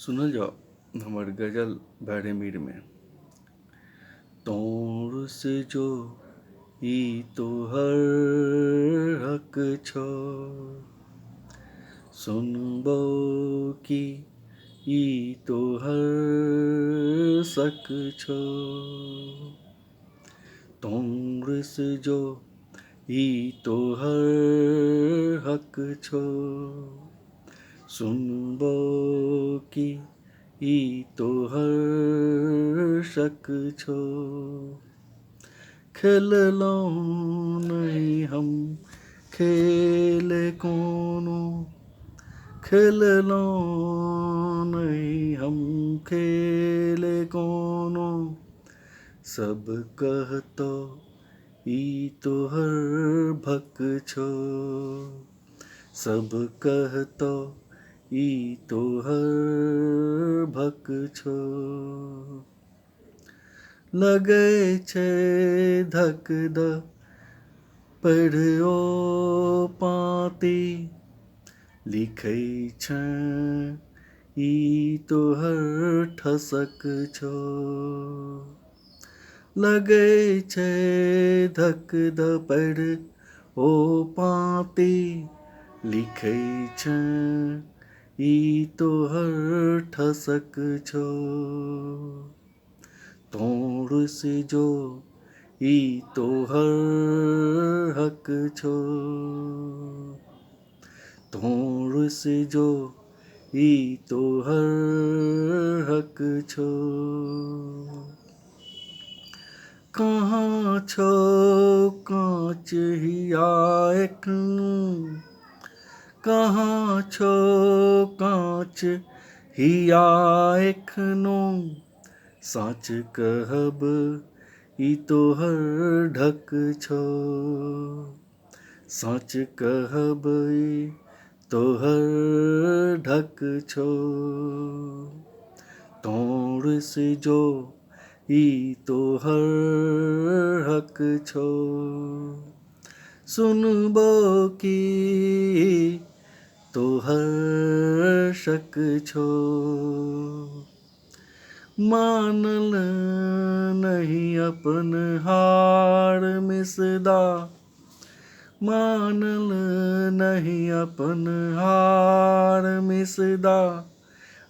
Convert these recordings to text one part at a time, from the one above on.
सुनल जाओ हमर गजल भैरे मीर में। तोर से जो ई तोहर हक छो, सुनबो की ई तोहर शक छो। तोर से जो ई तोहर हक छो, सुनबो की ई तोहर शक छो। खेललो नहीं हम खेल कोनो, खेललो नहीं हम खेल कोनो। सब कहतो ई तोहर भक छो, सब कहतो ई तोहर भक छो। लगे छे धक द पढ़ो पाती, लिखै छै ई तोहर ठसक छो। लगे छे धक द पढ़ो पाती, लिखै छै ई तोहर ठसक छो। तोर से जो ई तोहर हक छो, तोर से जो ई तोहर हक छो। कहाँ छो कांच हिया एखनो, कहाँ छो कांच हिया एखनो। साच कहब ई तोहर ढक छो, साच कहब ई तोहर ढक छो। तोर से जो ई तोहर हक छो, सुनबो की तोहर शक छो। मानल नहीं अपन हार मिसदा, मानल नहीं अपन हार मिसदा।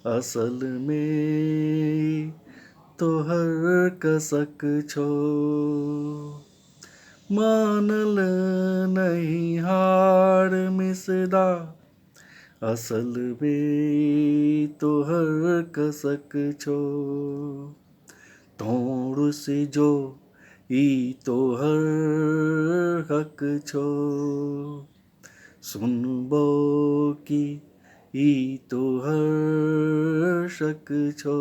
असल में तोहर कसक छो, मानल नहीं हार मिसदा। असल में तोहर कसक छो। तोर से जो ई तोहर हक छो, सुनबो की ई तोहर शक छो।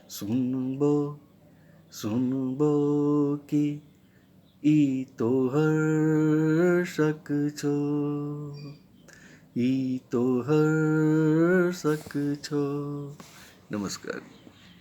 सुनबो सुनबो की ई तोहर शक छो, ई तोहर शक छो। नमस्कार।